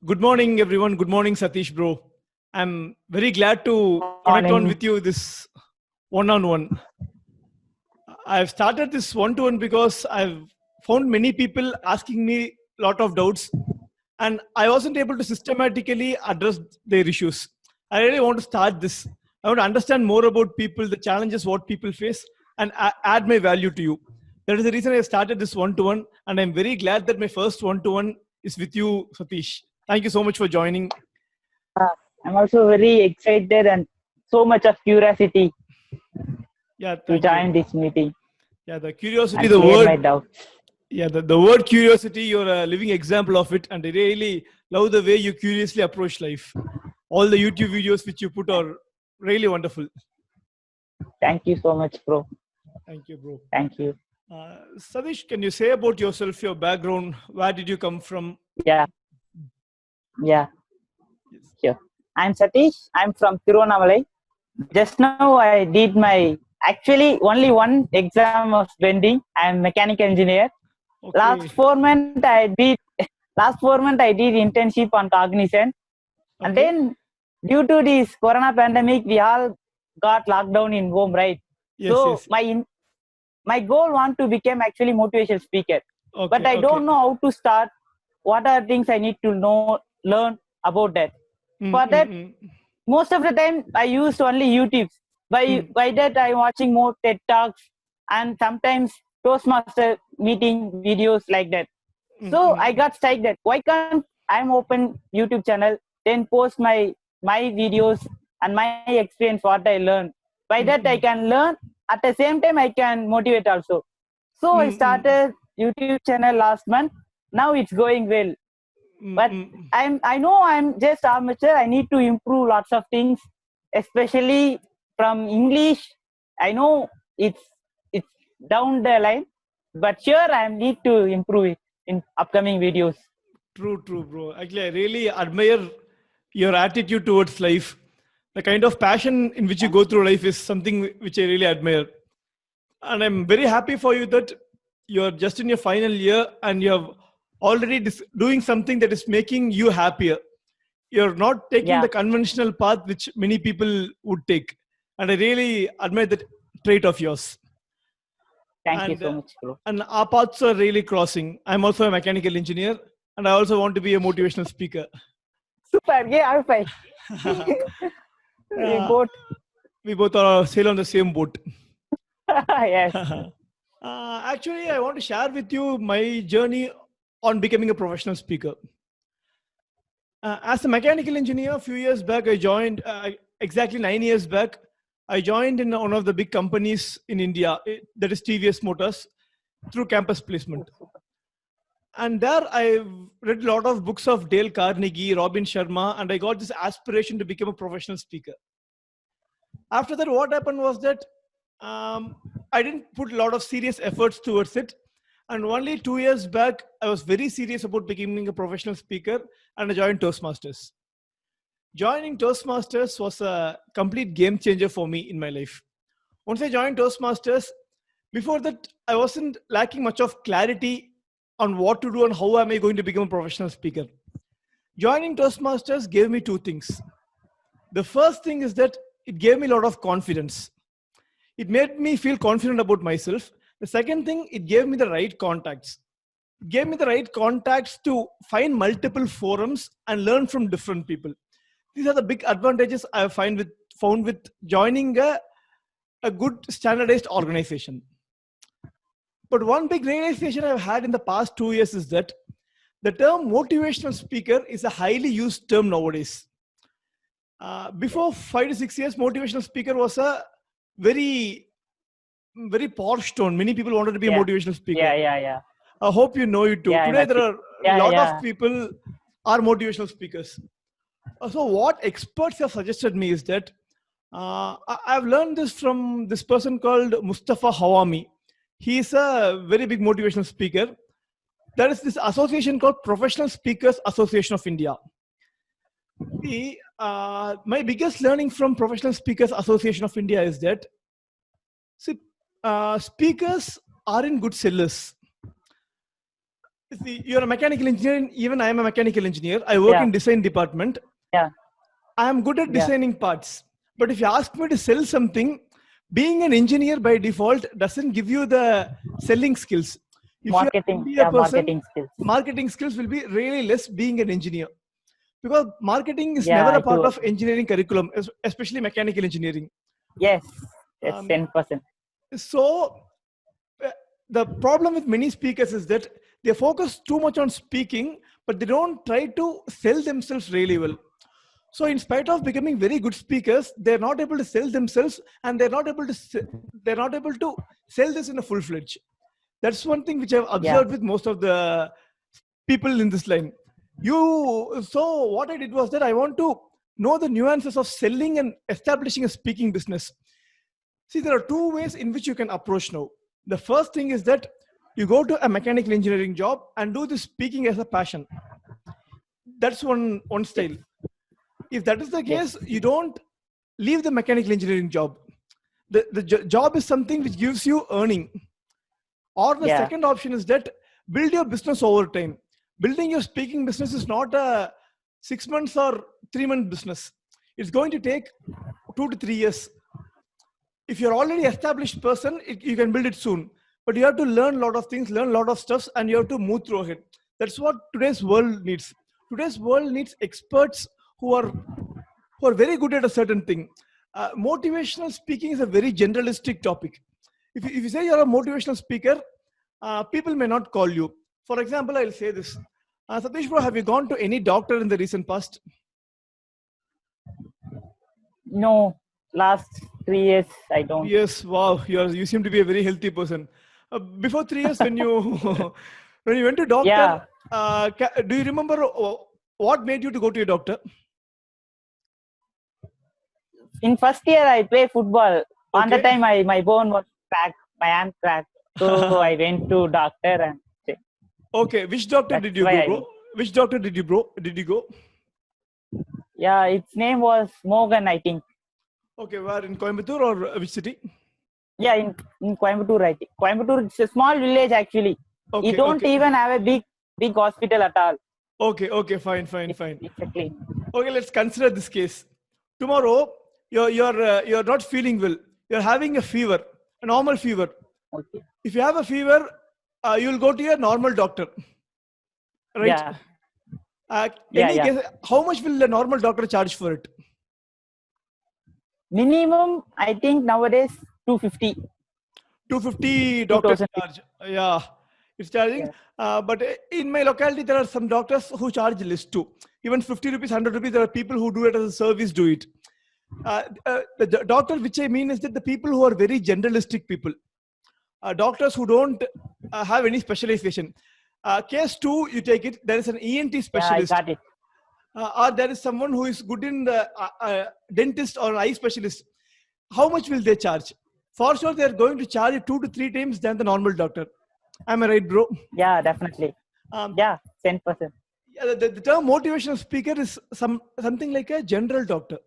Good morning, everyone. Good morning, Satish, bro. I'm very glad to connect on Morning. with you this one-on-one. I've started this one-to-one because I've found many people asking me a lot of doubts, and I wasn't able to systematically address their issues. I really want to start this. I want to understand more about people, the challenges, what people face, and add my value to you. That is the reason I started this one-to-one, and I'm very glad that my first one-to-one is with you, Satish. Thank you so much for joining. Uh, I'm also very excited and so much of curiosity Yeah, to thank you. join this meeting Yeah, the curiosity, and the clear my word, doubts. yeah, the word curiosity, you're a living example of it. And I really love the way you curiously approach life. All the YouTube videos which you put are really wonderful. Thank you so much, bro. Thank you, bro. Thank you. Sadish, can you say about yourself, your background? Where did you come from? Yeah, yeah, Yes. sure. I'm Satish. I'm from Tiruvannamalai. Just now I did my actually only one exam was pending. I'm mechanical engineer. Last Okay. 4 months I did last 4 months I did internship on Cognizant, and Okay. then due to this corona pandemic we all got locked down in home, right? Yes, So yes. my goal want to become actually motivational speaker, but Okay, I okay. don't know how to start. What are things I need to know, learn about that? Mm, For mm, that, mm, most of the time I use only YouTube. mm, By that I'm watching more TED talks and sometimes Toastmaster meeting videos like that. mm, So I mm, got stuck that why can't I'm open YouTube channel, then post my videos and my experience what I learned. By mm, that I mm, can learn, at the same time I can motivate also. So I mm, mm, started YouTube channel last month. Now it's going well, mm, but mm. I know I'm just amateur. I need to improve lots of things, especially from English. I know it's down the line, but sure I need to improve it in upcoming videos. True, true, bro. Actually, I really admire your attitude towards life. The kind of passion in which you go through life is something which I really admire. And I'm very happy for you that you're just in your final year and you're already doing something that is making you happier. You're not taking the Yeah, conventional path which many people would take. And I really admire that trait of yours. thank you And so much, bro. and our paths are really crossing. I'm also a mechanical engineer, and I also want to be a motivational speaker. Super, yeah, I'm fine. We Uh, both, we both are sail on the same boat. yes. Actually, I want to share with you my journey on becoming a professional speaker. As a mechanical engineer, a few years back, I joined, exactly 9 years back, I joined in one of the big companies in India, that is TVS Motors, through campus placement. And there I read a lot of books of Dale Carnegie, Robin Sharma, and I got this aspiration to become a professional speaker. After that, what happened was that um, I didn't put a lot of serious efforts towards it. And only 2 years back, I was very serious about becoming a professional speaker, and I joined Toastmasters. Joining Toastmasters was a complete game changer for me in my life. Once I joined Toastmasters, before that, I wasn't lacking much of clarity on what to do and how am I going to become a professional speaker. Joining Toastmasters gave me two things. The first thing is that it gave me a lot of confidence. It made me feel confident about myself. The second thing, it gave me the right contacts. It gave me the right contacts to find multiple forums and learn from different people. These are the big advantages I found with joining a good standardized organization. But one big realization I've had in the past 2 years is that the term motivational speaker is a highly used term nowadays. Before 5 to 6 years, motivational speaker was a very, very posh tone. Many people wanted to be a Yeah, motivational speaker. yeah, yeah, yeah, I hope you know it too. yeah. I'm Today, there agree. are a Yeah, lot of yeah. people are motivational speakers. So, what experts have suggested me is that I've learned this from this person called Mustafa Hawami. He is a very big motivational speaker. There is this association called Professional Speakers Association of India. My biggest learning from Professional Speakers Association of India is that see, speakers aren't good sellers. See, you're a mechanical engineer. Even I am a mechanical engineer. I work Yeah. in design department. Yeah. I am good at Yeah. designing parts. But if you ask me to sell something, being an engineer by default doesn't give you the selling skills. If you are Marketing. only a Yeah. person, Marketing skills. marketing skills will be really less being an engineer. Because marketing is Yeah. never a I part do. of engineering curriculum, especially mechanical engineering. Yes. Yes. Um, 10%. so uh, the problem with many speakers is that they focus too much on speaking, but they don't try to sell themselves really well. So in spite of becoming very good speakers, they're not able to sell themselves, and they're not able to sell this in a full fledged. That's one thing which I've Yeah. observed with most of the people in this line. So what I did was that I want to know the nuances of selling and establishing a speaking business. See, there are two ways in which you can approach now. The first thing is that you go to a mechanical engineering job and do the speaking as a passion. That's one Yes. style. If that is the Yes. case, you don't leave the mechanical engineering job. The job is something which gives you earning. Or the Yeah. second option is that build your business over time. Building your speaking business is not a 6 months or 3 month business. It's going to take 2 to 3 years. If you're already established person, you can build it soon. But you have to learn a lot of things, learn a lot of stuff, and you have to move through it. That's what today's world needs. Today's world needs experts who are very good at a certain thing. Motivational speaking is a very generalistic topic. If you say you're a motivational speaker, people may not call you. For example, I'll say this. Satish bro, have you gone to any doctor in the recent past? No. Last 3 years, I don't. Yes, wow, you seem to be a very healthy person. Before 3 years, when you when you went to doctor, Yeah. do you remember what made you to go to a doctor? In first year, I play football. On the Okay. time, my bone was cracked. My hand cracked. So I went to doctor and Okay, which doctor that's did you why go, I bro? went. Which doctor did you go? Yeah. Its name was Morgan, I think. Okay, where in Coimbatore or which city? Yeah, in Coimbatore, I think. Coimbatore is a small village actually. You Okay, don't okay, even have a big hospital at all. okay, fine, fine, fine. It's a clean. Okay, let's consider this case. Tomorrow, you're not feeling well. You're having a fever, a normal fever. Okay. If you have a fever, you'll go to your normal doctor, right? Yeah. Yeah. Any Yeah. case, how much will the normal doctor charge for it? Minimum, I think nowadays 250, 250 doctors 2000. charge. Yeah, it's charging. Yeah. But in my locality, there are some doctors who charge less too. Even 50 rupees, 100 rupees, there are people who do it as a service, do it. The doctor, which I mean is that the people who are very generalistic people, doctors who don't have any specialization. Case two, you take it, there is an ENT Yeah, I specialist, got it. or there is someone who is good in the dentist or eye specialist. How much will they charge? For sure, they're going to charge you 2 to 3 times than the normal doctor. Am I right, bro? Yeah, definitely. Um, Yeah, 10%. yeah, the term motivational speaker is something like a general doctor.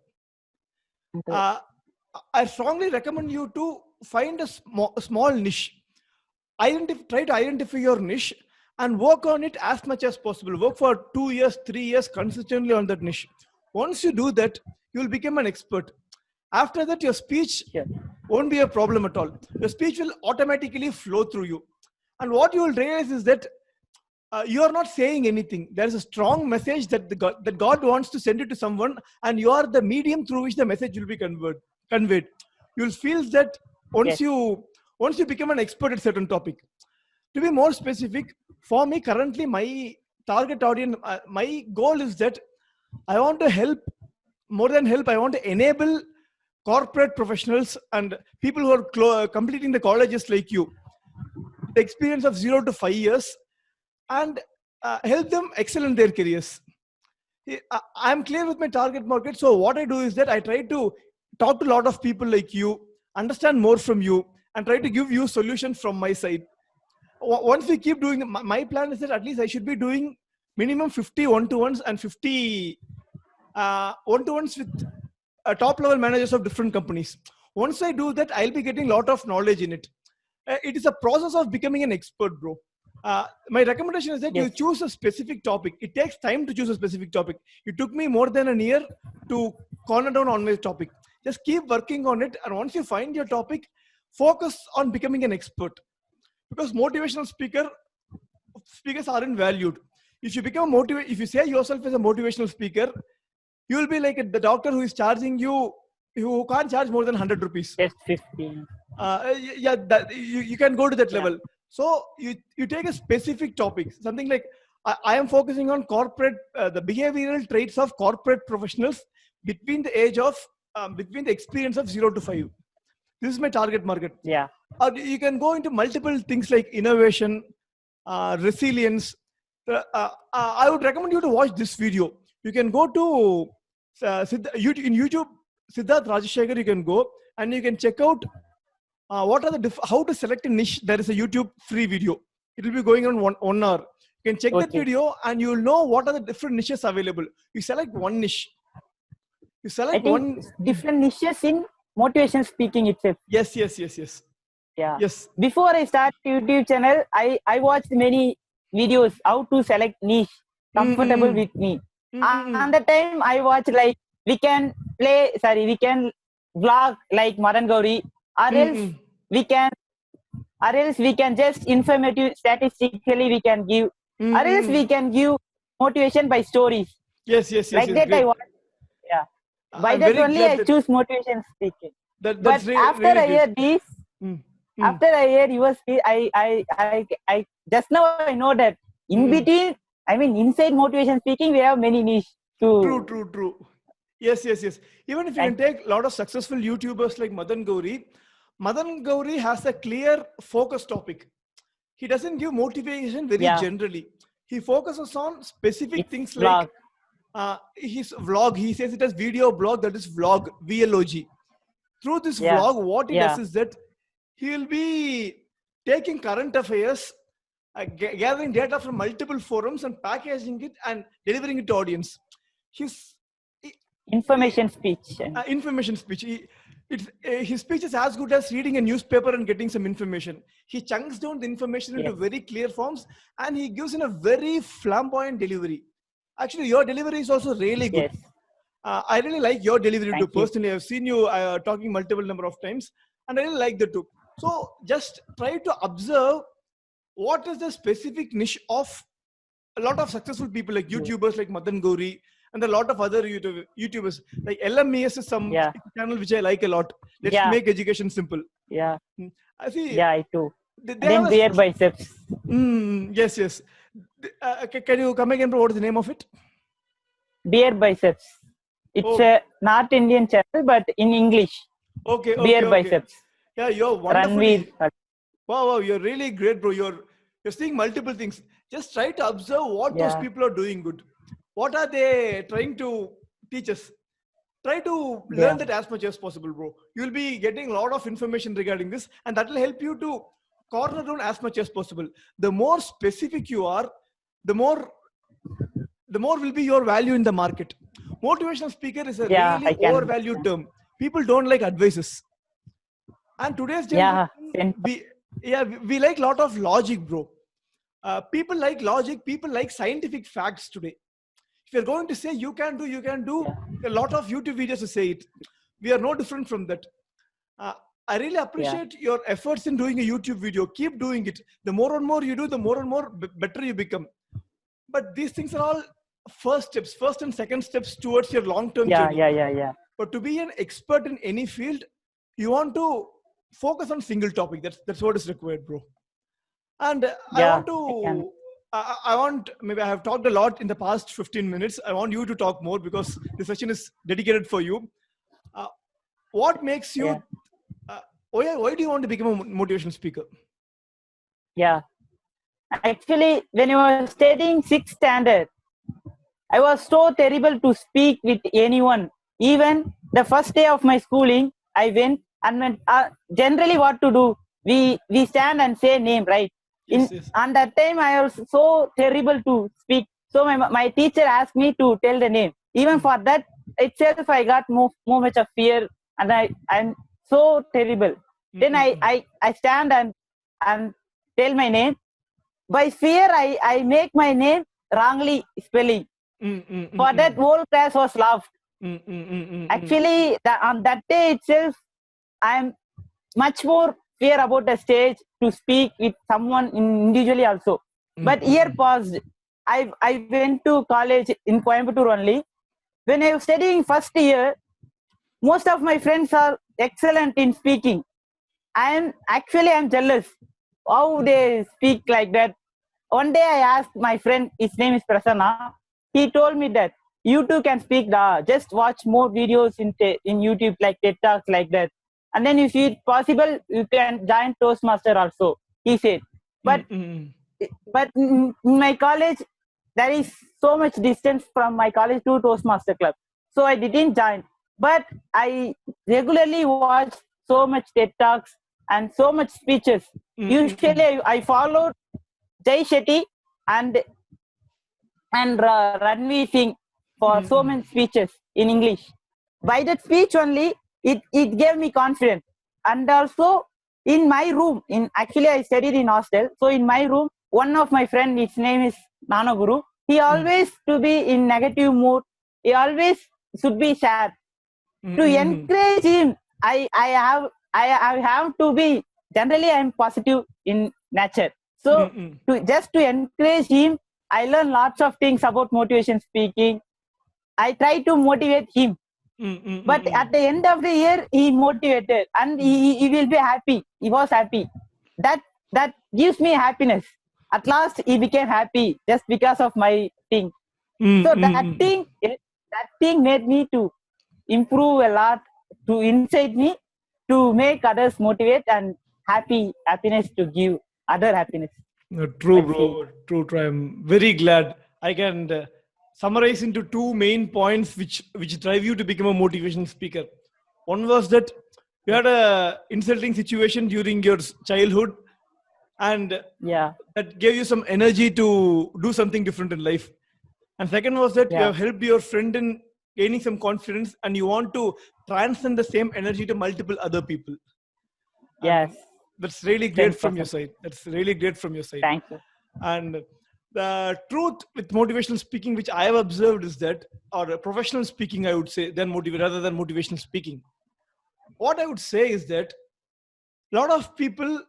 Uh, I strongly recommend you to find a small niche. Try to identify your niche and work on it as much as possible. Work for 2 years, 3 years consistently on that niche. Once you do that, you will become an expert. After that, your speech Sure. won't be a problem at all. Your speech will automatically flow through you. And what you will realize is that you are not saying anything. There is a strong message that God wants to send it to someone, and you are the medium through which the message will be conveyed. You'll feel that once Yes. you once you become an expert at certain topic. To be more specific, for me currently, my target audience, my goal is that I want to help, more than help, I want to enable corporate professionals and people who are completing the colleges like you, the experience of 0 to 5 years, and help them excel in their careers. I'm clear with my target market. So what I do is that I try to talk to a lot of people like you, understand more from you, and try to give you solutions from my side. Once we keep doing, my plan is that at least I should be doing minimum 50 one-to-ones and 50 one-to-ones with top level managers of different companies. Once I do that, I'll be getting a lot of knowledge in it. It is a process of becoming an expert, bro. My recommendation is that you Yes. choose a specific topic. It takes time to choose a specific topic. It took me more than a year to corner down on my topic. Just keep working on it, and once you find your topic, focus on becoming an expert. Because motivational speakers aren't valued. If you become if you say yourself as a motivational speaker, you will be like the doctor who is charging you, who can't charge more than 100 rupees. Just 15. Yeah, that you can go to that Yeah. level. So you take a specific topic, something like I am focusing on corporate, the behavioral traits of corporate professionals between the age of between the experience of 0 to 5. This is my target market. Yeah. Or you can go into multiple things like innovation, resilience. I would recommend you to watch this video. You can go to in YouTube, Siddharth Rajashekar. You can go and you can check out what are the how to select a niche. There is a YouTube free video. It will be going on 1 hour. You can check that Okay. video and you will know what are the different niches available. You select one niche. You I select think one. different niches in motivation speaking itself. Yes. Yeah. Yes. Before I start YouTube channel, I watched many videos how to select niche comfortable Mm-mm. with me. Mm-mm. And the time I watch like we can vlog like Madan Gauri, or else Mm-mm. we can just informative statistically we can give, or else we Mm-mm. can give motivation by stories. Yes. Like that Great. I watch. Yeah. By I'm that very only glad I that, choose motivation speaking. that's But after really I hear great. this, Mm. after I hear your speech, I just now I know that in Mm. between, I mean inside motivation speaking, we have many niche to. True. Yes. Even if you can And take a lot of successful YouTubers like Madan Gauri has a clear focus topic. He doesn't give motivation very Yeah. generally. He focuses on specific It's things vlog. like his vlog. He says it as video blog, that is vlog, VLOG. Through this Yeah. vlog, what he Yeah. does is that he will be taking current affairs, gathering data from multiple forums and packaging it and delivering it to audience. His Information speech. information speech. His speech is as good as reading a newspaper and getting some information. He chunks down the information into Yes. very clear forms and he gives in a very flamboyant delivery. Actually, your delivery is also really good. Yes. I really like your delivery too. Thank you. Personally, I've seen you talking multiple number of times, and I really like that too. So just try to observe what is the specific niche of a lot of successful people like YouTubers like Madan Gauri and a lot of other YouTubers like LMES is some Yeah. channel which I like a lot. Let's Yeah. make education simple. Yeah. I see. Yeah. I too. They And then have a, bare biceps. yes. Can you come again, bro? What is the name of it? Bare biceps. It's Oh. a North Indian channel, but in English. Okay. Bare biceps. Yeah, you're wonderfully. Ranveer. Wow, you're really great, bro. You're seeing multiple things. Just try to observe what those Yeah. people are doing good. What are they trying to teach us? Try to Yeah. learn that as much as possible, bro. You'll be getting a lot of information regarding this, and that will help you to corner down as much as possible. The more specific you are, the more will be your value in the market. Motivational speaker is a Yeah, really I can overvalued term. People don't like advices. And today's Yeah. generation, we like a lot of logic, bro. People like logic. People like scientific facts today. If you're going to say you can do, a lot of YouTube videos to say it. We are no different from that. I really appreciate your efforts in doing a YouTube video. Keep doing it. The more and more you do, the more and more better you become. But these things are all first and second steps towards your long-term journey. Yeah. But to be an expert in any field, you want to focus on single topic. That's what is required, bro. And Yeah, I want, maybe I have talked a lot in the past 15 minutes. I want you to talk more because the session is dedicated for you. What makes you, Yeah. Why do you want to become a motivational speaker? Yeah. Actually, when I was studying 6th standard, I was so terrible to speak with anyone. Even the first day of my schooling, I went and went, generally what to do? We stand and say name, right? Yes. And that time I was so terrible to speak. So my teacher asked me to tell the name. Even for that itself, I got more much of fear, and I'm so terrible. Then I stand and tell my name. by fear, I make my name wrongly spelling. For that, whole class was laughed. Actually, on that day itself, I am much more fear about the stage to speak with someone individually also. But year passed. I went to college in Coimbatore only. When I was studying first year, most of my friends are excellent in speaking. I'm jealous how they speak like that. One day I asked my friend, his name is Prasanna. He told me that you too can speak. Just watch more videos in YouTube like TED Talks like that. And then if it's possible, you can join Toastmaster also. He said, but in my college there is so much distance from my college to Toastmaster club, so I didn't join. But I regularly watch so much TED Talks and so much speeches. Usually I followed Jay Shetty and Ranveer Singh for so many speeches in English. By that speech only, it gave me confidence. And also in my room, actually I studied in hostel. So in my room, one of my friend, his name is Nana Guru. He always to be in negative mood. He always should be sad. To encourage him, I have to be. Generally, I am positive in nature. So to encourage him, I learn lots of things about motivation speaking. I try to motivate him. But at the end of the year, he motivated and he will be happy. He was happy. That gives me happiness. At last, he became happy just because of my thing. So that thing made me to improve a lot, to incite me to make others motivate and happiness to give other happiness. True, bro. True. I'm very glad I can summarize into two main points which drive you to become a motivational speaker. One was that you had a insulting situation during your childhood, and that gave you some energy to do something different in life. And second was that you have helped your friend in gaining some confidence, and you want to transcend the same energy to multiple other people. Yes. That's really great from your side. That's really great from your side. Thank you. And the truth with motivational speaking, which I have observed, is that, or professional speaking, I would say, rather than motivational speaking. What I would say is that a lot of people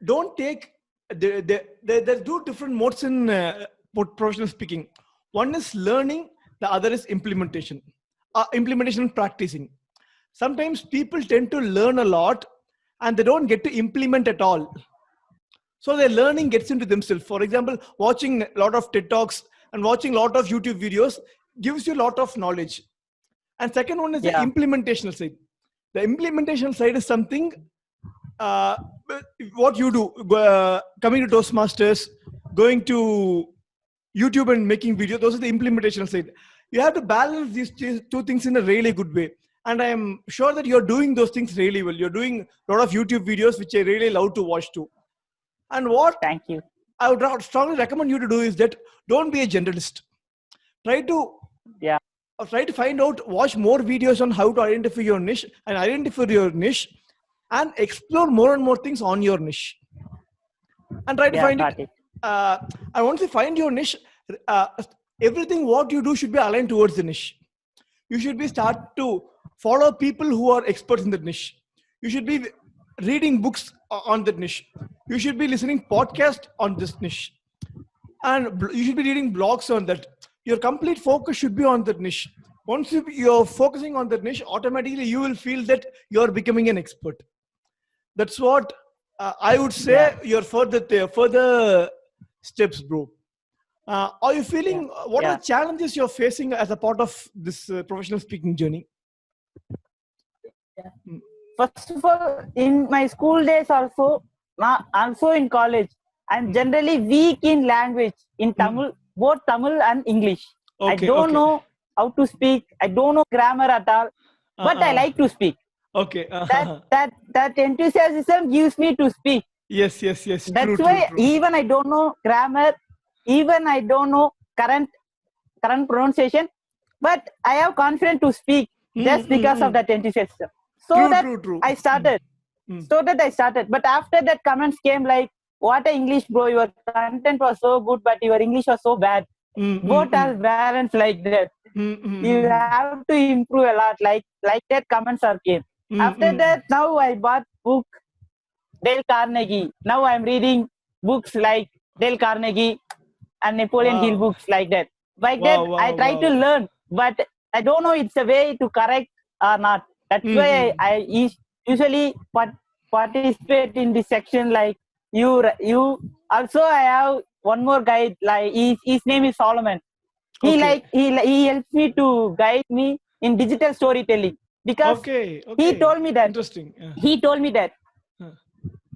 don't take. There do different modes in professional speaking. One is learning, the other is implementation. Implementation and practicing. Sometimes people tend to learn a lot and they don't get to implement at all. So their learning gets into themselves. For example, watching a lot of TED Talks and watching a lot of YouTube videos gives you a lot of knowledge. And second one is the implementational side. The implementational side is something, what you do, coming to Toastmasters, going to YouTube and making videos, those are the implementational side. You have to balance these two things in a really good way. And I am sure that you're doing those things really well. You're doing a lot of YouTube videos, which I really love to watch too. And what Thank you. I would strongly recommend you to do is that don't be a generalist. Try to find out, watch more videos on how to identify your niche and explore more and more things on your niche. And try to find it. And once you find your niche, everything what you do should be aligned towards the niche. You should be start to follow people who are experts in that niche. You should be reading books on that niche. You should be listening podcast on this niche. And you should be reading blogs on that. Your complete focus should be on that niche. Once you're focusing on that niche, automatically you will feel that you're becoming an expert. That's what I would say your further steps, bro. Are you feeling, what are the challenges you're facing as a part of this professional speaking journey? First of all, in my school days also in college, I'm generally weak in language, in Tamil, both Tamil and English. I don't know how to speak. I don't know grammar at all, but I like to speak. Okay. That enthusiasm gives me to speak. Yes. That's why even I don't know grammar, even I don't know current pronunciation, but I have confidence to speak just because of that enthusiasm. So I started. But after that, comments came like, what a English, bro. Your content was so good, but your English was so bad. Both are balance like that. You have to improve a lot. Like that comments are came. After that, now I bought book Dale Carnegie. Now I'm reading books like Dale Carnegie and Napoleon Hill Wow. books like that. Like that, Wow, I wow, try to wow. learn, but I don't know it's a way to correct or not. That's why I usually participate in this section. Like you. Also, I have one more guide. Like his name is Solomon. Okay. He helps me to guide me in digital storytelling because Okay. he Okay. told me that Interesting. Yeah. he told me that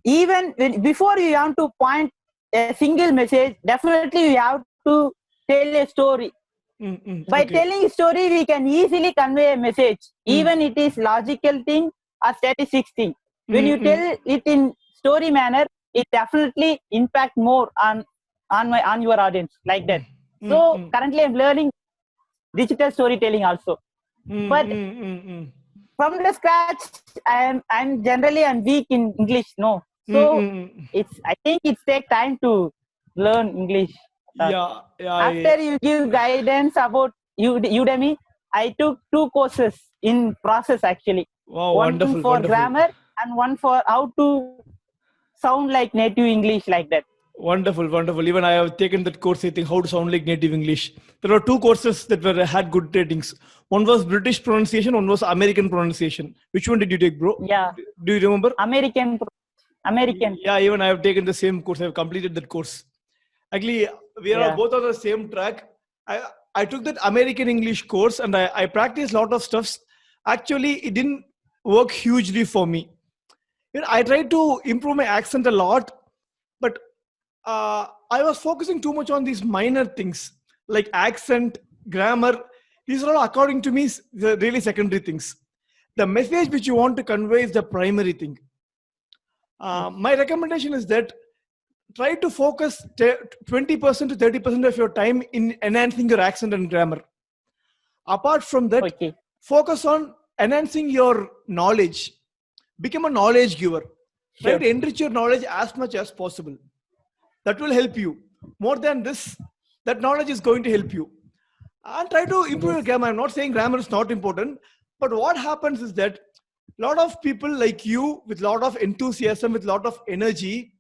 even before you want to point a single message, definitely you have to tell a story. By Okay. telling a story, we can easily convey a message, even it is logical thing or statistics thing. When you tell it in story manner, it definitely impact more on your audience like that. So currently, I'm learning digital storytelling also. But from the scratch, I'm weak in English. No, so I think it takes time to learn English. Yeah. Yeah. After you give guidance about Udemy, I took 2 courses in process actually. Wow. One Wonderful. for Wonderful. grammar and one for how to sound like native English like that. Wonderful, wonderful. Even I have taken that course, I think, how to sound like native English. There were two courses that were had good ratings. One was British pronunciation, one was American pronunciation. Which one did you take, bro? Yeah, Do you remember? American. Yeah, even I have taken the same course. I have completed that course. Actually, we are Yeah. both on the same track. I took that American English course and I practiced a lot of stuffs. Actually, it didn't work hugely for me. I tried to improve my accent a lot, but I was focusing too much on these minor things like accent, grammar. These are all, according to me, the really secondary things. The message which you want to convey is the primary thing. My recommendation is that try to focus 20% to 30% of your time in enhancing your accent and grammar. Apart from that, Okay. focus on enhancing your knowledge. Become a knowledge giver. Try Sure. to enrich your knowledge as much as possible. That will help you. More than this, that knowledge is going to help you. And try to improve your Yes. grammar. I'm not saying grammar is not important, but what happens is that a lot of people like you, with a lot of enthusiasm, with a lot of energy,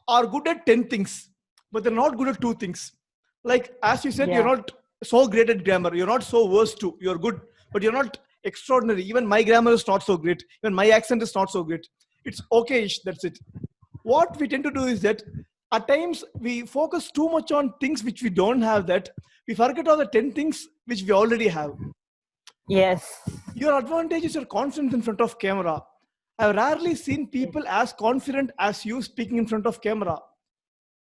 are good at 10 things, but they're not good at 2 things. Like, as you said, you're Yeah. not so great at grammar. You're not so worse too. You're good, but you're not extraordinary. Even my grammar is not so great. Even my accent is not so great. It's okay-ish. That's it. What we tend to do is that at times we focus too much on things which we don't have, that we forget all the 10 things which we already have. Yes. Your advantage is your confidence in front of camera. I've rarely seen people as confident as you speaking in front of camera.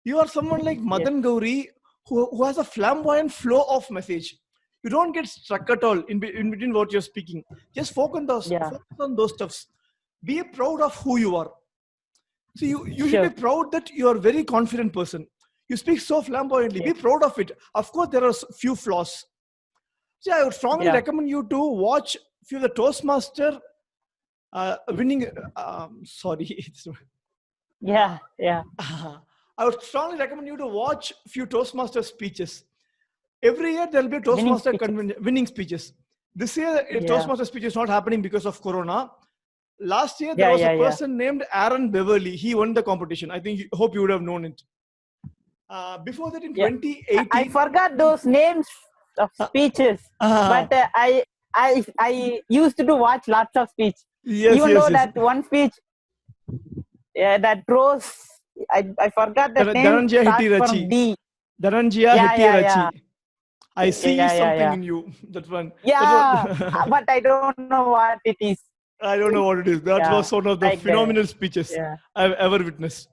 You are someone like Yes. Madan Gauri who has a flamboyant flow of message. You don't get stuck at all in between what you're speaking. Just Yeah. focus on those stuffs. Be proud of who you are. So you should be Sure. proud that you are a very confident person. You speak so flamboyantly. Be Yes. proud of it. Of course, there are few flaws. So I would strongly Yeah. recommend you to watch few of the Toastmaster winning. Sorry, it's, Yeah. Yeah. I would strongly recommend you to watch few Toastmaster speeches. Every year there will be a Winning Toastmaster speeches. winning speeches. This year, a Yeah. Toastmaster speech is not happening because of Corona. Last year, there Yeah. was a Yeah. Yeah. person named Aaron Beverly. He won the competition. I think, hope you would have known it. Before that, in Yeah. I 2018, forgot those names of uh, speeches, uh, but I used to watch lots of speech. yes, Even yes, though yes. that one speech, that Rose, I forgot that name. Dhananjaya Starts from Hetirachi. D. Dhananjaya Yeah. Yeah. Yeah. Hetirachi. I see Yeah. Yeah. something Yeah. in you. That one. That Yeah. was, But I don't know what it is. I don't know what it is. That Yeah. was one of the Like that. phenomenal speeches Yeah. I've ever witnessed.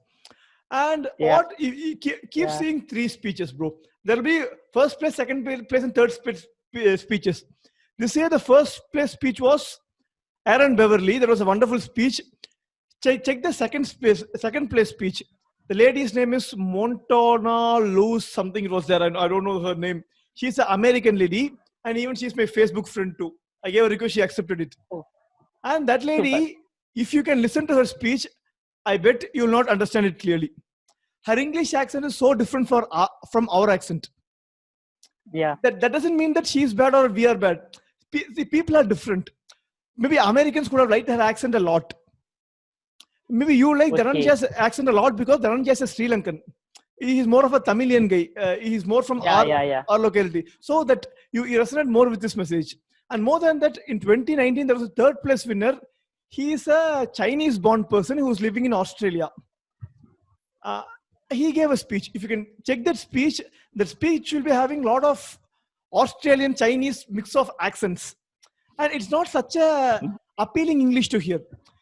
And Yeah. what you keep Yeah. seeing 3 speeches, bro. There'll be first place, second place, and third speeches. This year, the first place speech was Aaron Beverly. That was a wonderful speech. Check the second place speech. The lady's name is Montana Luz, something it was there. I don't know her name. She's an American lady, and even she's my Facebook friend too. I gave her a request, she accepted it. Oh, And that super. lady, if you can listen to her speech, I bet you'll not understand it clearly. Her English accent is so different from our accent. Yeah. That doesn't mean that she's bad or we are bad. The people are different. Maybe Americans could have liked her accent a lot. Maybe you like Okay. Dhananjay's accent a lot because Dhananjay is a Sri Lankan. He is more of a Tamilian guy. He is more from Yeah. our locality. So that you resonate more with this message. And more than that, in 2019, there was a third place winner. He is a Chinese born person who's living in Australia. He gave a speech. If you can check that speech will be having a lot of Australian Chinese mix of accents. And it's not such a appealing English to hear.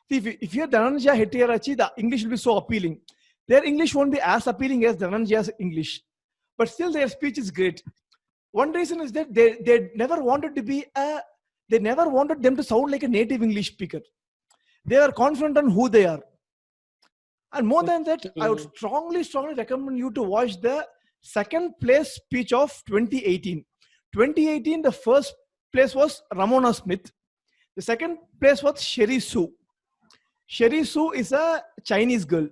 See, if you're Dhananjaya Hettiarachi, the English will be so appealing. Their English won't be as appealing as Dhananjaya's English. But still their speech is great. One reason is that they never wanted them to sound like a native English speaker. They are confident on who they are. And more than that, I would strongly recommend you to watch the second place speech of 2018. 2018, the first place was Ramona Smith. The second place was Sherry Su. Sherry Su is a Chinese girl.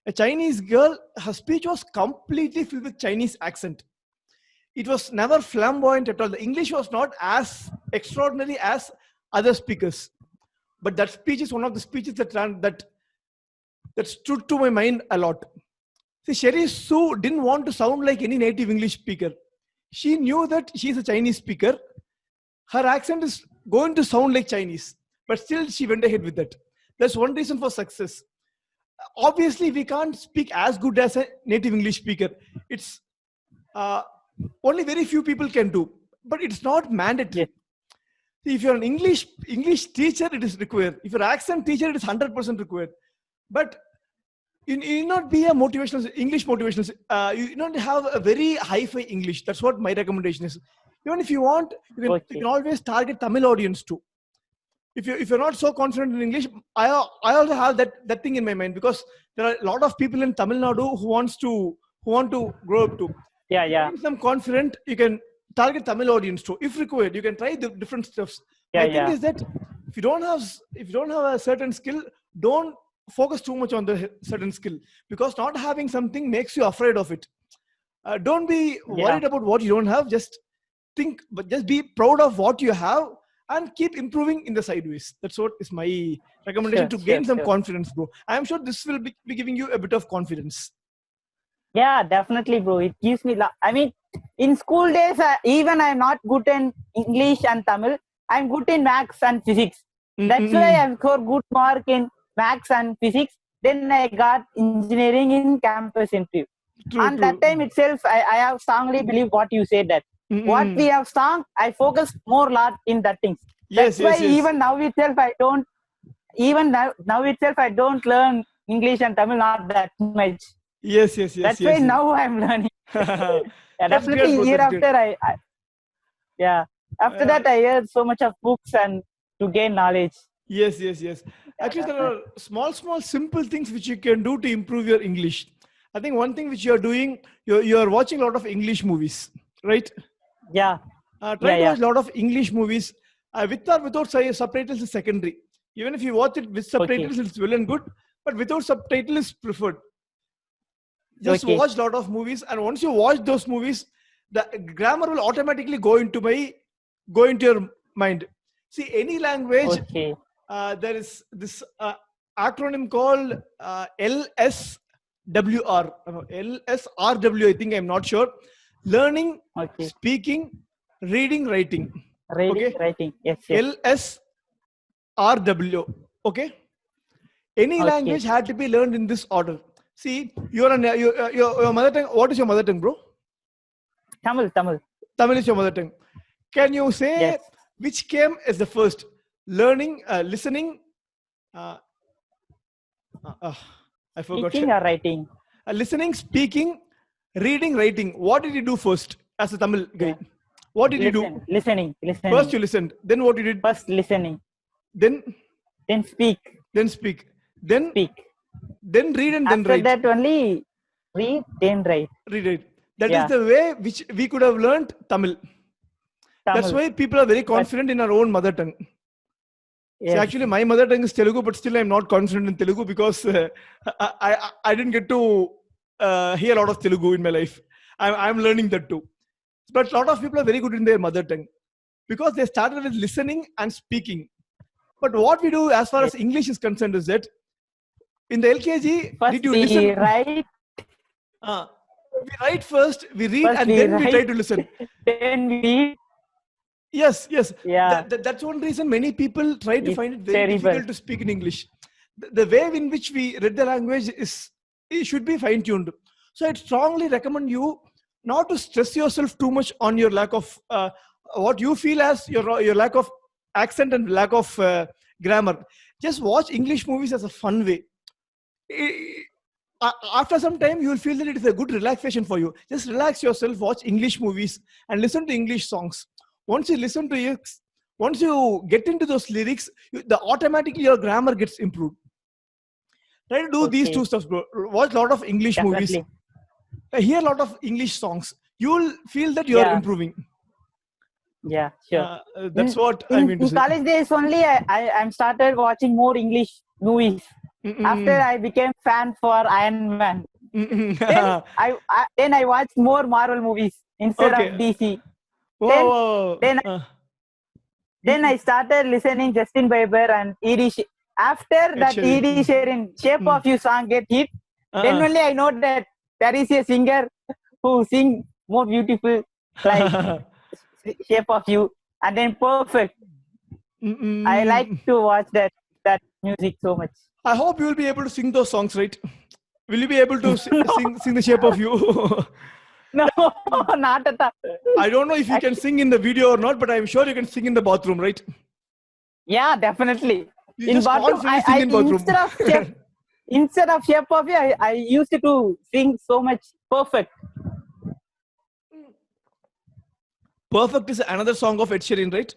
A Chinese girl, her speech was completely filled with Chinese accent. It was never flamboyant at all. The English was not as extraordinary as other speakers. But that speech is one of the speeches that stood to my mind a lot. See, Sherry Su didn't want to sound like any native English speaker. She knew that she's a Chinese speaker. Her accent is going to sound like Chinese, but still she went ahead with that. That's one reason for success. Obviously, we can't speak as good as a native English speaker. It's only very few people can do, but it's not mandatory. See, if you're an English teacher, it is required. If you're an accent teacher, it is 100% required. But you need not be a English motivational. You don't have a very high-fi English. That's what my recommendation is. Even if you want, you can always target Tamil audience too. If you're not so confident in English, I also have that thing in my mind, because there are a lot of people in Tamil Nadu who want to grow up too. If I'm confident, you can target Tamil audience too. If required, you can try the different stuffs. My thing is that if you don't have a certain skill, don't focus too much on the certain skill, because not having something makes you afraid of it. Don't be worried about what you don't have. Just be proud of what you have and keep improving in the sideways. That's what is my recommendation to gain some confidence, bro. I'm sure this will be giving you a bit of confidence. Yeah, definitely, bro. It gives me, in school days, even I'm not good in English and Tamil. I'm good in maths and physics. That's why I scored good mark in maths and physics. Then I got engineering in campus interview. That time itself, I have strongly believe what you said, that what we have sung, I focus more lot in that things. That's why even now itself, I don't learn English and Tamil not that much. Yes. That's why now I'm learning. Definitely year after after that I heard so much of books and to gain knowledge. Yes. Actually, there are small simple things which you can do to improve your English. I think one thing which you are doing, you are watching a lot of English movies, right? Try to watch a lot of English movies with or without subtitles is secondary. Even if you watch it with subtitles, it's well and good, but without subtitle is preferred. Just watch a lot of movies, and once you watch those movies, the grammar will automatically go into your mind. See, any language, there is this acronym called LSWR. LSRW, I think, I'm not sure. Learning, speaking, reading, writing. Writing, yes. LSRW. Okay. Any language had to be learned in this order. See, your mother tongue. What is your mother tongue, bro? Tamil. Tamil is your mother tongue. Can you say which came as the first? Learning, listening. I forgot. Speaking or writing? Listening, speaking, reading, writing. What did you do first as a Tamil guy? What did you do? Listening. First you listened. Then what you did? First listening. Then speak. Then speak. Then speak. Then read and then write. After that only read, then write. Read. That is the way which we could have learned Tamil. That's why people are very confident in our own mother tongue. See, actually, my mother tongue is Telugu, but still I'm not confident in Telugu because I didn't get to hear a lot of Telugu in my life. I'm learning that too. But a lot of people are very good in their mother tongue because they started with listening and speaking. But what we do as far as English is concerned is that in the LKG, First did you we listen? write, We write first, we read, First and we then we try write. to listen. then we, Yes, yes. yeah, That's one reason many people try to It's find it very terrible. difficult to speak in English. The way in which we read the language it should be fine tuned. So I strongly recommend you not to stress yourself too much on your lack of what you feel as your lack of accent and lack of grammar. Just watch English movies as a fun way. After some time, you will feel that it is a good relaxation for you. Just relax yourself, watch English movies, and listen to English songs. Once you listen to it, once you get into those lyrics, automatically your grammar gets improved. Try to do these Okay. two stuff, bro. Watch a lot of English movies. Definitely. Hear a lot of English songs. You will feel that you are Yeah. improving. Yeah, sure. That's what I mean to In say. college days only, I'm started watching more English movies. After I became fan for Iron Man. Then I watched more Marvel movies instead Okay. of DC. Whoa. Then I started listening Justin Bieber and ED. After that Sheeran. ED Sheeran Shape of You song get hit, then only I know that there is a singer who sing more beautiful like Shape of You, and then perfect. I like to watch that music so much. I hope you will be able to sing those songs, right? Will you be able to sing the Shape of You? No, not at all. I don't know if you can sing in the video or not, but I'm sure you can sing in the bathroom, right? Yeah, definitely. You In just bathroom, constantly sing in bathroom. instead of Shape of You, I used to sing so much perfect. Perfect is another song of Ed Sheeran, right?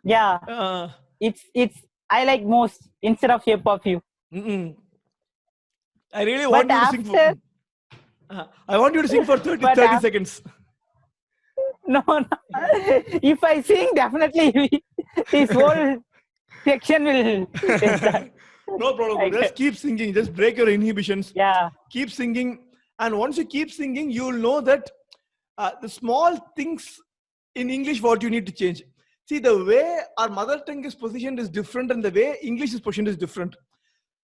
Yeah, it's I like most instead of Shape of You. I really want you to sing for. I want you to sing for 30 seconds. No. If I sing, definitely this whole section will start. No problem. Just keep singing. Just break your inhibitions. Yeah. Keep singing. And once you keep singing, you will know that the small things in English, what you need to change. See, the way our mother tongue is positioned is different, and the way English is positioned is different.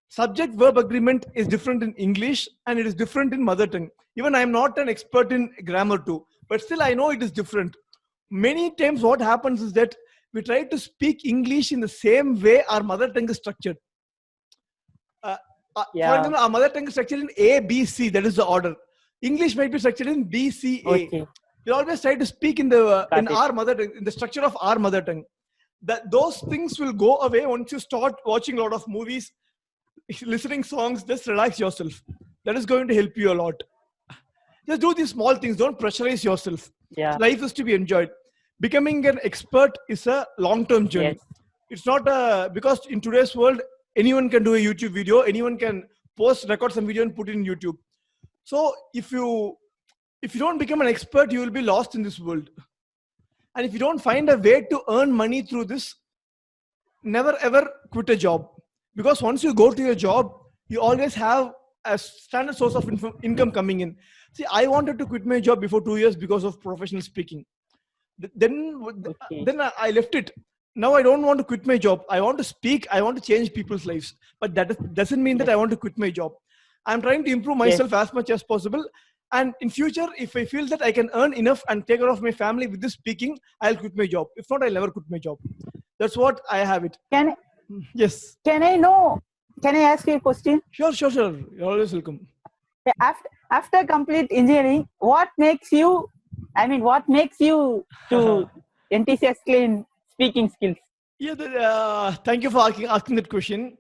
Subject-verb agreement is different in English, and it is different in mother tongue. Even I am not an expert in grammar too, but still I know it is different. Many times what happens is that we try to speak English in the same way our mother tongue is structured. For example, our mother tongue is structured in A, B, C. That is the order. English might be structured in B, C, A. Okay. We always try to speak in the our mother tongue, in the structure of our mother tongue. Those things will go away once you start watching a lot of movies, listening songs. Just relax yourself. That is going to help you a lot. Just do these small things. Don't pressurize yourself. Yeah. Life is to be enjoyed. Becoming an expert is a long-term journey. Yes. It's not because in today's world, anyone can do a YouTube video. Anyone can record some video and put it in YouTube. So if you don't become an expert, you will be lost in this world. And if you don't find a way to earn money through this, never ever quit a job. Because once you go to your job, you always have a standard source of income coming in. See, I wanted to quit my job before 2 years because of professional speaking. Then I left it. Now I don't want to quit my job. I want to speak. I want to change people's lives. But that doesn't mean that I want to quit my job. I'm trying to improve myself as much as possible. And in future, if I feel that I can earn enough and take care of my family with this speaking, I'll quit my job. If not, I'll never quit my job. That's what I have it. Yes. Can I ask you a question? Sure. You're always welcome. After complete engineering, what makes you to enthusiastically in speaking skills? Yeah, thank you for asking that question.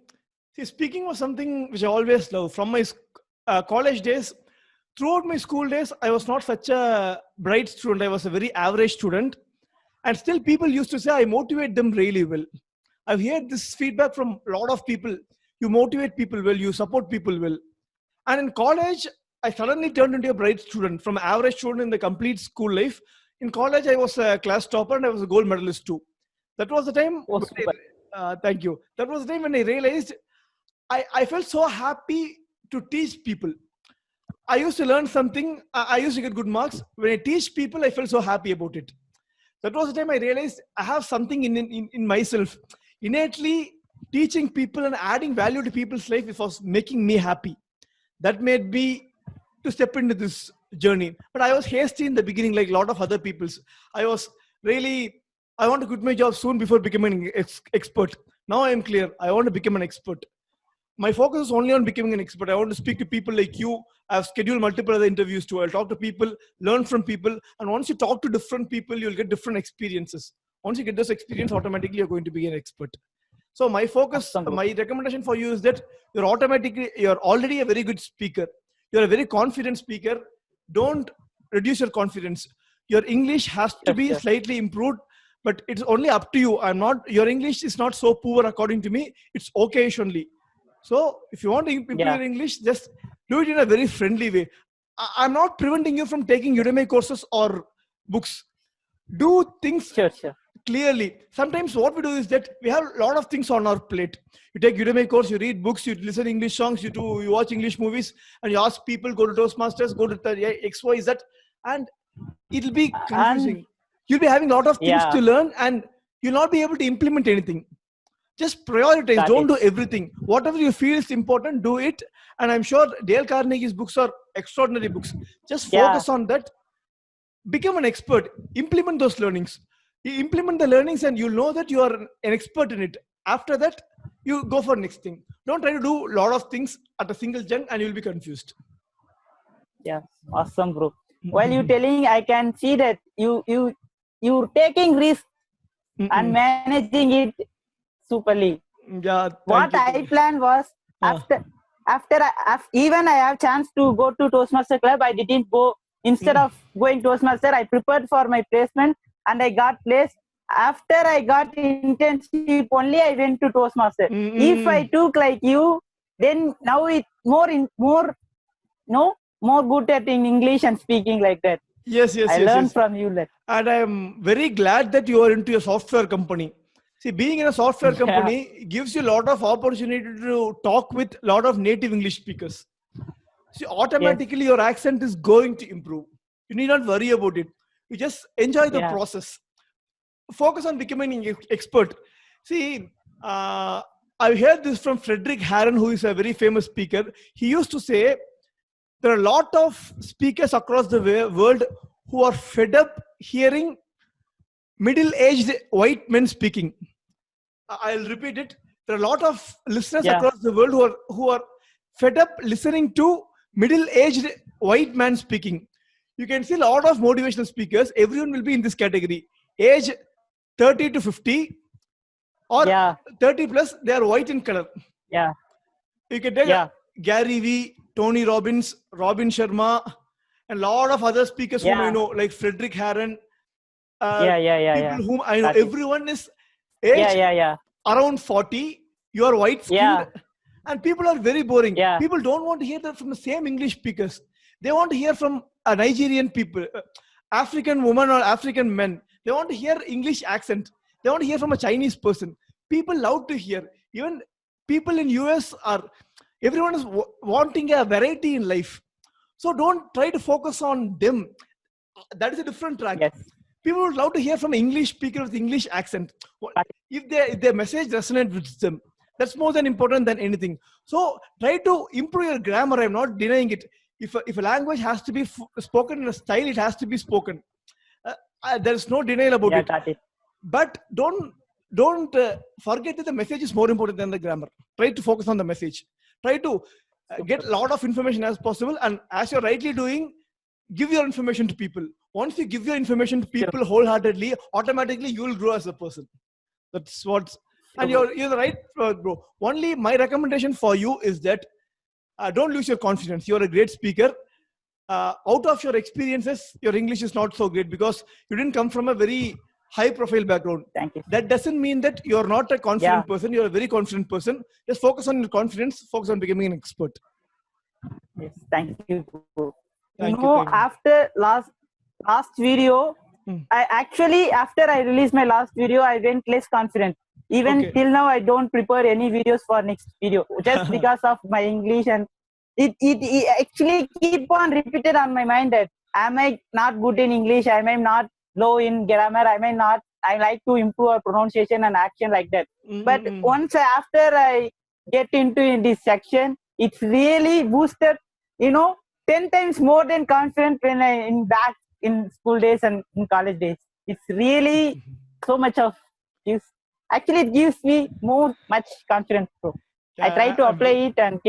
See, speaking was something which I always loved. From my college days, throughout my school days, I was not such a bright student. I was a very average student. And still people used to say I motivate them really well. I've heard this feedback from a lot of people. You motivate people well, you support people well. And in college, I suddenly turned into a bright student. From an average student in the complete school life, in college, I was a class topper and I was a gold medalist too. That was the time Thank you. That was the time when I realized I felt so happy to teach people. I used to learn something. I used to get good marks. When I teach people, I felt so happy about it. That was the time I realized I have something in myself. Innately, teaching people and adding value to people's life was making me happy. That made me to step into this journey. But I was hasty in the beginning, like a lot of other people's. I was really, I want to quit my job soon before becoming an expert. Now I am clear. I want to become an expert. My focus is only on becoming an expert. I want to speak to people like you. I've scheduled multiple other interviews too. I'll talk to people, learn from people. And once you talk to different people, you'll get different experiences. Once you get this experience, automatically you're going to be an expert. So my focus, Awesome. my recommendation for you is that you're already a very good speaker. You're a very confident speaker. Don't reduce your confidence. Your English has to be Sure. slightly improved, but it's only up to you. Your English is not so poor according to me. It's okay only. So if you want to improve Yeah. your English, just do it in a very friendly way. I'm not preventing you from taking Udemy courses or books. Do things Sure. clearly. Sometimes what we do is that we have a lot of things on our plate. You take Udemy course, you read books, you listen English songs, you watch English movies, and you ask people, go to Toastmasters, go to XYZ, and it'll be confusing. You'll be having a lot of things Yeah. to learn, and you'll not be able to implement anything. Just prioritize. Got Don't it. do everything. Whatever you feel is important, do it. And I'm sure Dale Carnegie's books are extraordinary books. Just Yeah. focus on that. Become an expert. Implement those learnings. You implement the learnings and you'll know that you are an expert in it. After that, you go for next thing. Don't try to do a lot of things at a single jump and you'll be confused. Yeah. Awesome, bro. While you telling, I can see that you taking risk and managing it superly. Yeah. What Thank you. I planned was even I have chance to go to Toastmaster Club, I didn't go. Instead of going Toastmaster, I prepared for my placement and I got placed. After I got internship, only I went to Toastmaster. If I took like you, then now it's more good at in English and speaking like that. Yes. I learned from you that. And I'm very glad that you are into a software company. See, being in a software Yeah. company gives you a lot of opportunity to talk with a lot of native English speakers. See, automatically your accent is going to improve. You need not worry about it. You just enjoy the process. Focus on becoming an expert. See, I've heard this from Frederick Harron, who is a very famous speaker. He used to say, there are a lot of speakers across the world who are fed up hearing middle-aged white men speaking. I'll repeat it. There are a lot of listeners across the world who are fed up listening to middle-aged white man speaking. You can see a lot of motivational speakers. Everyone will be in this category. Age 30 to 50 or 30 plus, they are white in color. Yeah. You can take Gary Vee, Tony Robbins, Robin Sharma, and a lot of other speakers whom I know, like Frederick Harron. People whom I know. Everyone is age around 40. You are white skinned. And people are very boring. People don't want to hear that from the same English speakers. They want to hear from a Nigerian people, African woman or African men. They want to hear English accent. They want to hear from a Chinese person. People love to hear. Even people in US everyone is wanting a variety in life. So don't try to focus on them. That is a different track. People would love to hear from an English speaker with English accent. If their message resonates with them, that's more than important than anything. So try to improve your grammar. I'm not denying it. If a language has to be spoken in a style, it has to be spoken. There's no denial about it. But don't forget that the message is more important than the grammar. Try to focus on the message. Try to get a lot of information as possible. And as you're rightly doing, give your information to people. Once you give your information to people wholeheartedly, automatically you will grow as a person. That's what's... And you're right, bro. Only my recommendation for you is that don't lose your confidence. You're a great speaker. Out of your experiences, your English is not so great because you didn't come from a very high profile background. Thank you. That doesn't mean that you're not a confident person. You're a very confident person. Just focus on your confidence. Focus on becoming an expert. Yes, thank you. Thank you. After last video, after I released my last video, I went less confident. Even Okay. till now, I don't prepare any videos for next video just because of my English, and it actually keep on repeated on my mind that am I not good in English? Am I not low in grammar? Am I not? I like to improve our pronunciation and action like that. But once after I get into in this section, it's really boosted. 10 times more than confident when I in back in school days and in college days. It's really so much of use. Actually, it gives me much confidence. So I try to apply it and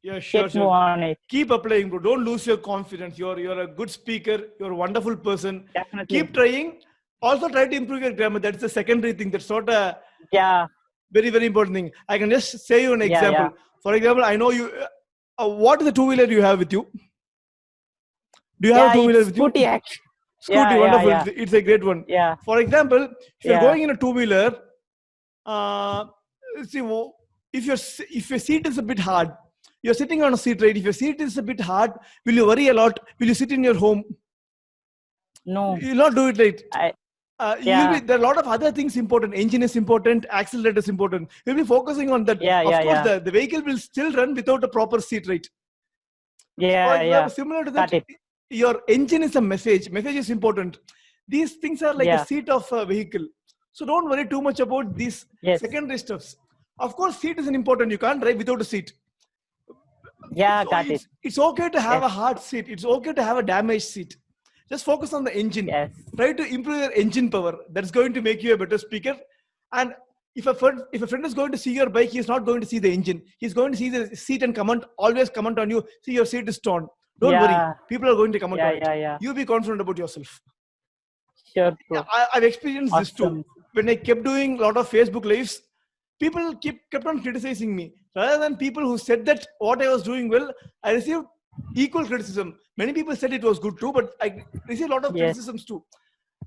Yeah, sure, get more sure. on it. Keep applying, bro. Don't lose your confidence. You're a good speaker. You're a wonderful person. Definitely. Keep trying. Also, try to improve your grammar. That's the secondary thing. That's not a Yeah. very, very important thing. I can just say you an example. Yeah. For example, I know you. What is the two-wheeler you have with you? Do you have Yeah, a two-wheeler it's with you? Scooty actually. Scooty, Yeah, wonderful. yeah. It's a great one. Yeah. For example, if you're Yeah. going in a two-wheeler, uh, see, if your seat is a bit hard, you're sitting on a seat, right? If your seat is a bit hard, will you worry a lot? Will you sit in your home? No. You'll not do it right. Yeah. There are a lot of other things important. Engine is important. Accelerator is important. You'll be focusing on that. Yeah, Of course, yeah. the vehicle will still run without a proper seat, right? Yeah, For example, yeah. similar to Got that, it. your engine is a message. Message is important. These things are like a Yeah. seat of a vehicle. So don't worry too much about these Yes. secondary stuffs. Of course, seat is important. You can't drive without a seat. Yeah, got it. It's okay to have Yes. a hard seat. It's okay to have a damaged seat. Just focus on the engine. Yes. Try to improve your engine power. That's going to make you a better speaker. And if a friend is going to see your bike, he's not going to see the engine. He's going to see the seat and always comment on you. See, your seat is torn. Don't worry. Yeah. People are going to comment on it. Yeah. You be confident about yourself. Sure, bro. I've experienced this too. Awesome. When I kept doing a lot of Facebook lives, people kept on criticizing me. Rather than people who said that what I was doing well, I received equal criticism. Many people said it was good too, but I received a lot of Yes. criticisms too.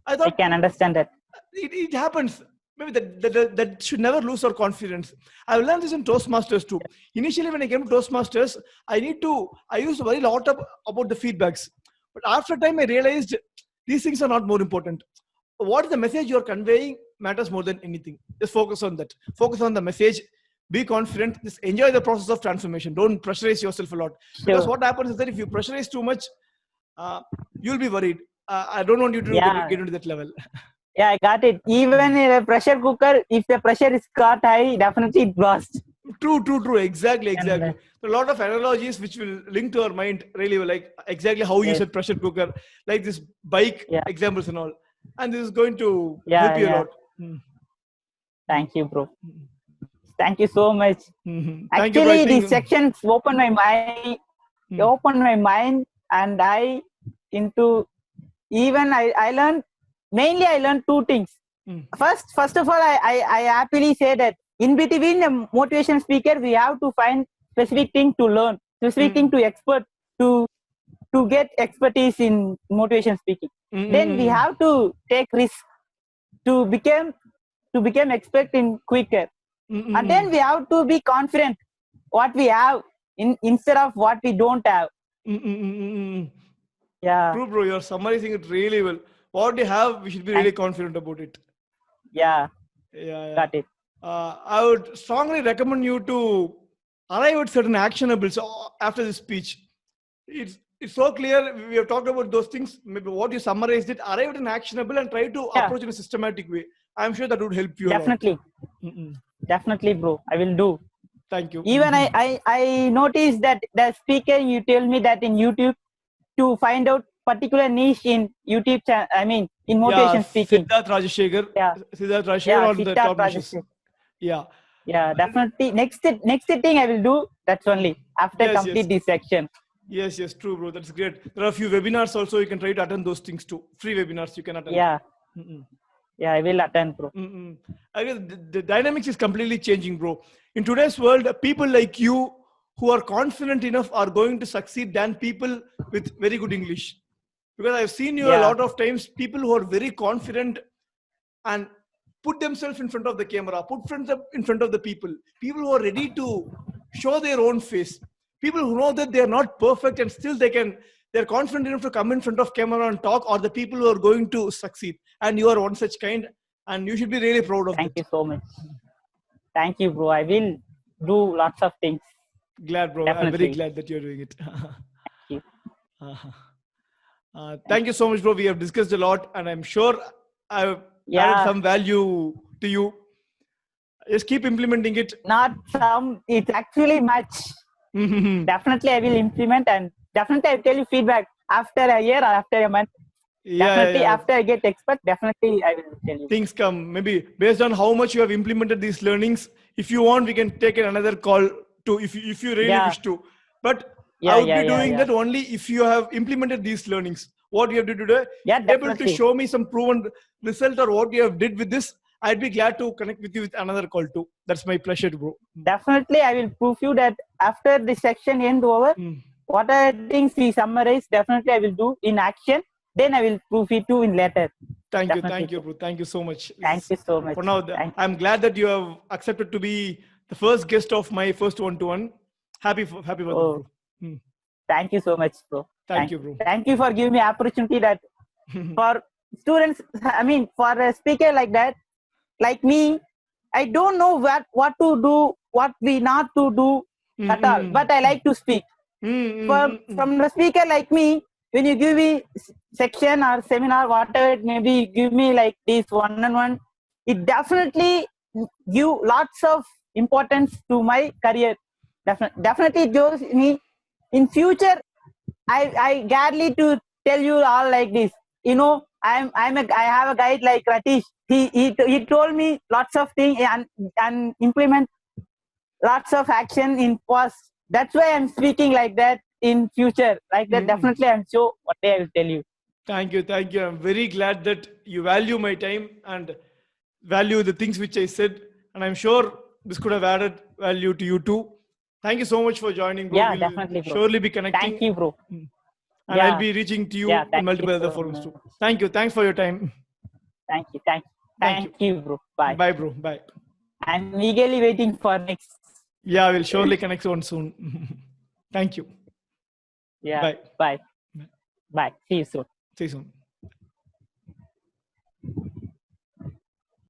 I I thought can understand that. it happens. Maybe that should never lose our confidence. I learned this in Toastmasters too. Initially, when I came to Toastmasters, I used to worry a lot about the feedbacks. But after time, I realized these things are not more important. What is the message you're conveying matters more than anything. Just focus on that. Focus on the message. Be confident. Just enjoy the process of transformation. Don't pressurize yourself a lot. Because Sure. what happens is that if you pressurize too much, you'll be worried. I don't want you to Yeah. get into that level. Yeah, I got it. Even in a pressure cooker, if the pressure is got high, definitely it bursts. True. Exactly. And, There are a lot of analogies which will link to our mind really well, like exactly how you Yes. said pressure cooker, like this bike Yeah. examples and all. And this is going to Yeah, help you a yeah. lot. Mm. Thank you, bro. Thank you so much. Mhm. Thank you, bro. Actually, I these think- sections open my mind. Hmm. Open my mind, and I learned mainly. I learned two things. Hmm. First of all, I happily say that in between a motivation speaker, we have to find specific thing to learn, specific thing to expert to get expertise in motivation speaking. Then we have to take risk to become expert in quicker, and then we have to be confident what we have instead of what we don't have. Yeah, True, bro. You're summarizing it really well. What you have, we should be really confident about it. yeah, Yeah. got it. I would strongly recommend you to arrive at certain actionables after this speech. It's so clear. We have talked about those things. Maybe what you summarized it, arrive at an actionable and try to Yeah. approach in a systematic way. I'm sure that would help you a lot. Definitely, definitely, bro. I will do. Thank you. Even I noticed that the speaker you tell me that in YouTube to find out particular niche in YouTube channel. I mean in motivation speaking. Siddharth Rajashekhar. Yeah. Siddharth Rajashekhar Yeah, on the Siddharth top niches. Rajashekhar. Yeah. Yeah, definitely. Next thing I will do. That's only after Yes, complete yes. this section. Yes, true, bro. That's great. There are a few webinars also. You can try to attend those things too. Free webinars you can attend. Yeah, Mm-mm. yeah, I will attend, bro. I guess the dynamics is completely changing, bro. In today's world, people like you who are confident enough are going to succeed than people with very good English. Because I've seen you a Yeah. lot of times, people who are very confident and put themselves in front of the camera, in front of the people who are ready to show their own face, people who know that they are not perfect and still they're confident enough to come in front of camera and talk, or the people who are going to succeed. And you are one such kind. and you should be really proud of Thank that. you so much. Thank you, bro. I will do lots of things. Glad, bro. I'm very Definitely. glad that you're doing it. you. Thank you so much, bro. We have discussed a lot, and I'm sure I've added Yeah, some value to you. Just keep implementing it. not some. It's actually much. Definitely, I will implement, and definitely I'll tell you feedback after a year or after a month. Definitely, Yeah. after I get expert, definitely I will tell you. Things come. Maybe based on how much you have implemented these learnings. If you want, we can take another call to if you really Yeah. wish to. But Yeah, I would yeah, be yeah, doing yeah. that only if you have implemented these learnings. What you have to do today, Yeah, able to definitely. show me some proven result or what you have did with this. I'd be glad to connect with you with another call too. That's my pleasure, bro. Definitely, I will prove you that after this section end over, what are things we summarize, definitely I will do in action. Then I will prove it to in letter. Thank Definitely, you, bro. Thank you so much. Thank you so much. For now, I'm glad that you have accepted to be the first guest of my first one-to-one. Happy for that, bro. Thank you so much, bro. Thank you, bro. Thank you for giving me opportunity that for students, I mean, for a speaker like that, like me, I don't know what to do, what we not to do at all. But I like to speak. From the speaker like me, when you give me section or seminar, whatever it may be, give me like this one-on-one, it definitely give lots of importance to my career. Definitely it gives me in future. I gladly to tell you all like this. You know, I have a guide like Ratish. He told me lots of things and implement lots of action in past. That's why I'm speaking like that in future. Like that, definitely I'm sure what I will tell you. Thank you. I'm very glad that you value my time and value the things which I said. And I'm sure this could have added value to you too. Thank you so much for joining, bro. Yeah, We'll definitely, bro. surely be connecting. Thank you, bro. And Yeah. I'll be reaching to you Yeah, in multiple other forums too. Thank you. Thanks for your time. Thank you, bro. Bye. Bye, bro. Bye. I'm eagerly waiting for next. Yeah, we'll surely connect on soon. Thank you. Yeah. Bye. See you soon. See you soon.